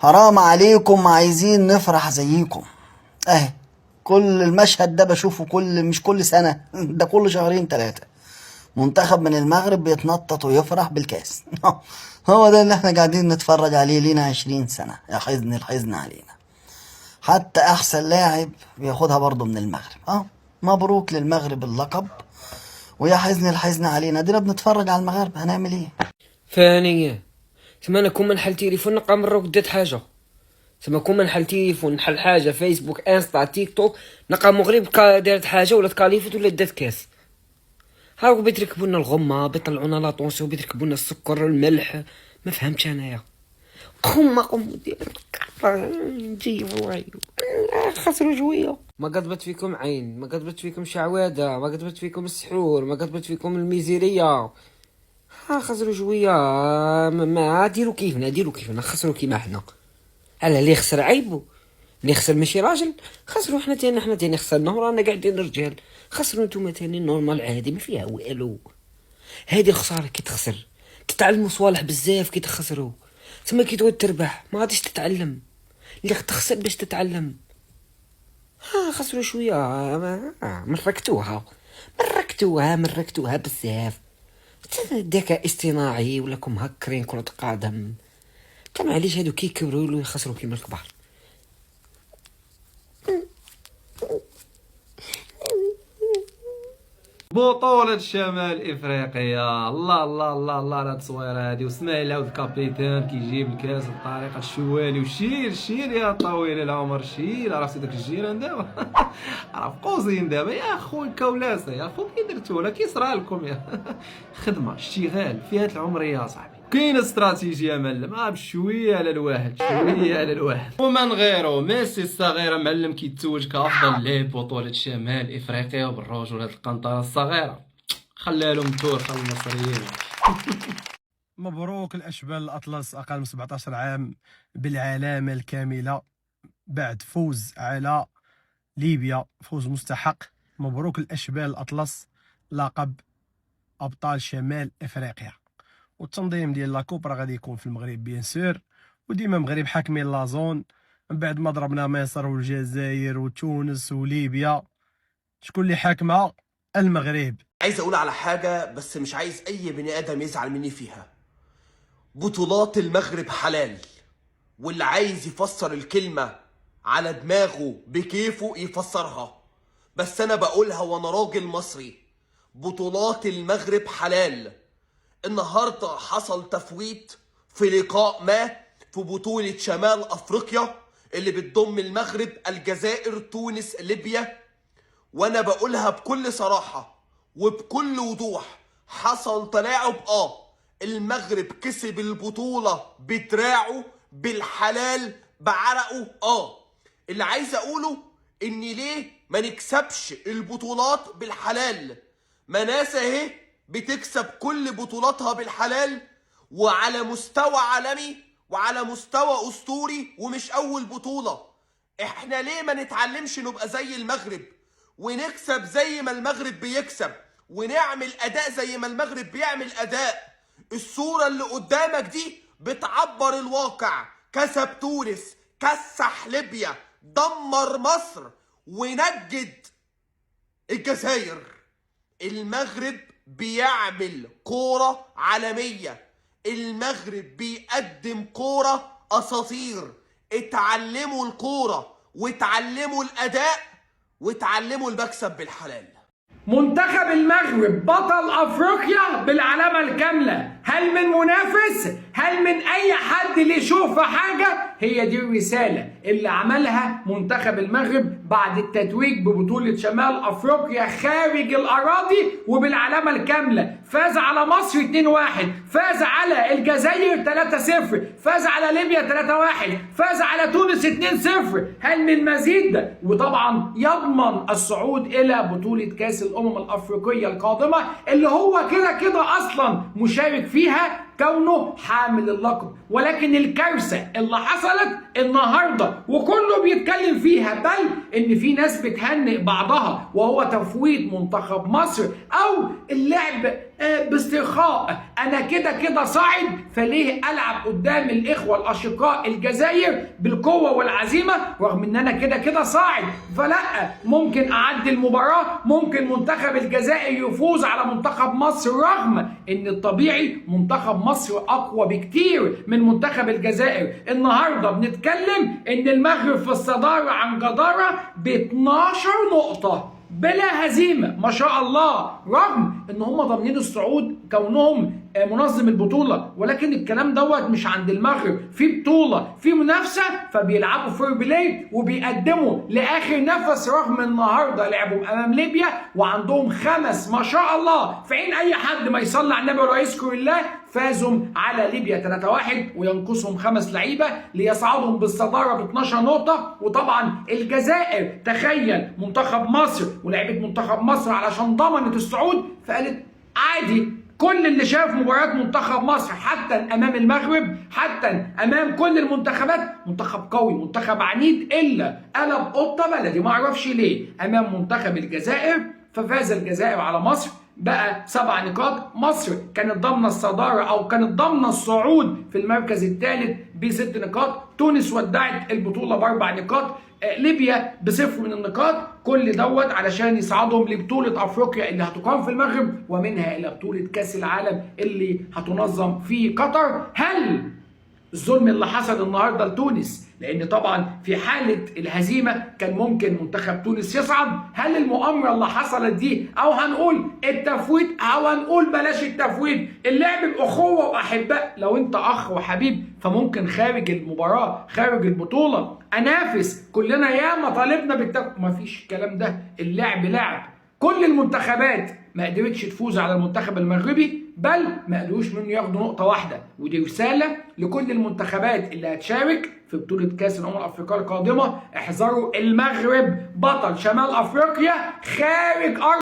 حرام عليكم، عايزين نفرح زيكم اهي. كل المشهد ده بشوفه مش كل سنة ده كل شهرين ثلاثة منتخب من المغرب بيتنطط ويفرح بالكاس. هو ده اللي احنا قاعدين نتفرج عليه لينا 20 سنة. يا حزن الحزن علينا. حتى احسن لاعب بياخدها برضه من المغرب. مبروك للمغرب اللقب، ويا حزن الحزن علينا. دينا بنتفرج على المغرب، هنعمل ايه؟ ثانية ثم كون من حل تليفون نلقى مرة ودات حاجة. ثم كون من حل تليفون نحل حاجة فيسبوك انستا تيك توك نلقى مغرب دارت حاجة ولا تكاليفت ولا دات كاس. هاو بيتركبوا لنا الغمة، بيطلعونا لاطونسيو، بيتركبوا لنا السكر الملح. ما فهمتش انايا. قم نجي والله خسروا شوية. ما قضبت فيكم عين، ما قضبت فيكم شعوادة، ما قضبت فيكم السحور، ما قضبت فيكم الميزيرية. خسروا شوية. ما ديروا كيفنا خسروا كيما حنا. على اللي يخسر عيبو، اللي يخسر ماشي راجل. خسروا حنا تاني خسرنا ورانا قاعدين رجال. خسروا نتوما تاني نورمال عادي ما فيها والو. هادي الخسارة كي تخسر تتعلموا صوالح بزاف، كي تخسروا ثم كي تعود تربح ما غاديش تتعلم. اللي تخسر باش تتعلم. خسروا شوية. مركتوها بزاف. ذكاء اصطناعي ولكم هكرين كرة قدم. معليش هادو كي يكبروا يولوا يخسروا كيما الكبار. بطولة شمال افريقيا. الله الله الله الله على التصويره هادي. واسماعيل عاود الكابيتان كيجيب الكاس بطريقه الشوالي. وشير يا طويل العمر، شير راسي داك الجيران دابا. راه في قوزين دابا يا خويا كولاسه. يا خو كي درتو ولا كي صرا لكم يا خدمه اشتغال في هاد العمريه يا صاحبي. كاين استراتيجيه معلم. بشويه على الواحد، شويه على الواحد. ومن غيره ميسي الصغيره معلم كيتزوج كافضل لاعب بطوله شمال افريقيا بالرجل. هاد القنطره الصغيره خليها لهم تور، خلي المصريين. مبروك الاشبال الاطلس، اقل من 17 عام بالعلامه الكامله بعد فوز على ليبيا، فوز مستحق. مبروك الاشبال الاطلس، لقب ابطال شمال افريقيا. والتنظيم ديال لاكوب راه غادي يكون في المغرب بيان سور، وديما المغرب حاكمين لازون. من بعد ما ضربنا مصر والجزائر وتونس وليبيا، شكون اللي حاكمها؟ المغرب. عايز اقول على حاجة بس مش عايز اي بني ادم يزعل مني فيها. بطولات المغرب حلال، واللي عايز يفسر الكلمة على دماغه بكيفه يفسرها، بس انا بقولها وانا راجل مصري. بطولات المغرب حلال. النهاردة حصل تفويت في لقاء ما في بطولة شمال افريقيا اللي بتضم المغرب، الجزائر، تونس، ليبيا. وانا بقولها بكل صراحة وبكل وضوح. حصل تلاعب. المغرب كسب البطولة بدراعه بالحلال بعرقه. اللي عايز اقوله ان ليه ما نكسبش البطولات بالحلال؟ ما ناس اهي بتكسب كل بطولاتها بالحلال وعلى مستوى عالمي وعلى مستوى اسطوري، ومش اول بطولة. احنا ليه ما نتعلمش نبقى زي المغرب ونكسب زي ما المغرب بيكسب، ونعمل اداء زي ما المغرب بيعمل اداء؟ الصورة اللي قدامك دي بتعبر الواقع. كسب تونس، كسح ليبيا، دمر مصر، ونجد الجزائر. المغرب بيعمل كورة عالمية. المغرب بيقدم كورة اساطير. اتعلموا الكورة واتعلموا الاداء واتعلموا المكسب بالحلال. منتخب المغرب بطل افريقيا بالعلامه الكامله. هل من منافس؟ هل من اي حد اللي يشوف حاجه؟ هي دي الرساله اللي عملها منتخب المغرب بعد التتويج ببطوله شمال افريقيا خارج الاراضي وبالعلامه الكامله. فاز على مصر 2-1، فاز على الجزائر 3-0، فاز على ليبيا 3-1، فاز على تونس 2-0. هل من مزيد؟ وطبعا يضمن الصعود الى بطوله كاس الامم الافريقيه القادمه اللي هو كده اصلا مشارك فيها كونه حامل اللقب. ولكن الكارثة اللي حصلت النهاردة وكله بيتكلم فيها، بل ان في ناس بتهنئ بعضها، وهو تفويض منتخب مصر او اللعب باسترخاء. انا كده صاعد، فليه العب قدام الاخوة الاشقاء الجزائر بالقوة والعزيمة رغم ان انا كده صاعد؟ فلا، ممكن اعدي المباراة، ممكن منتخب الجزائر يفوز على منتخب مصر، رغم ان الطبيعي منتخب مصر اقوى بكتير من منتخب الجزائر. النهارده بنتكلم ان المغرب في الصدارة عن جدارة ب 12 نقطة بلا هزيمة ما شاء الله، رغم ان هم ضامنين الصعود كونهم منظم البطولة. ولكن الكلام دوت مش عند المغرب، في بطولة، في منافسة، فبيلعبوا فير بلاي وبيقدموا لاخر نفس، رغم النهارده لعبوا امام ليبيا وعندهم 5 ما شاء الله في عين اي حد ما يصلي على النبي ولا يذكر الله، فازوا على ليبيا 3-1 وينقصهم 5 لعيبه ليصعدهم بالصداره ب 12 نقطه. وطبعا الجزائر، تخيل منتخب مصر ولاعيبه منتخب مصر علشان ضمنت الصعود فقالت عادي، كل اللي شاف مباريات منتخب مصر حتى امام المغرب، حتى امام كل المنتخبات، منتخب قوي، منتخب عنيد، الا قلب قطه بلدي ما اعرفش ليه امام منتخب الجزائر. ففاز الجزائر على مصر بقى 7 نقاط. مصر كانت ضامنه الصداره او كانت ضامنه الصعود في المركز الثالث ب6 نقاط. تونس ودعت البطوله ب4 نقاط. ليبيا ب0 من النقاط. كل دوت علشان يصعدهم لبطوله افريقيا اللي هتقام في المغرب، ومنها الى بطوله كاس العالم اللي هتنظم في قطر. هل الظلم اللي حصل النهارده لتونس، لان طبعا في حاله الهزيمه كان ممكن منتخب تونس يصعد، هل المؤامره اللي حصلت دي، او هنقول التفويض، او هنقول بلاش التفويض، اللعب باخوه واحباء، لو انت اخ وحبيب فممكن خارج المباراه، خارج البطوله انافس، كلنا ياما طالبنا مفيش الكلام ده. اللعب لعب. كل المنتخبات ما قدرتش تفوز على المنتخب المغربي، بل ما قدروش منه ياخدوا نقطة واحدة. ودي رسالة لكل المنتخبات اللي هتشارك في بطولة كأس الأمم الأفريقية القادمة: احذروا المغرب بطل شمال أفريقيا خارج أرض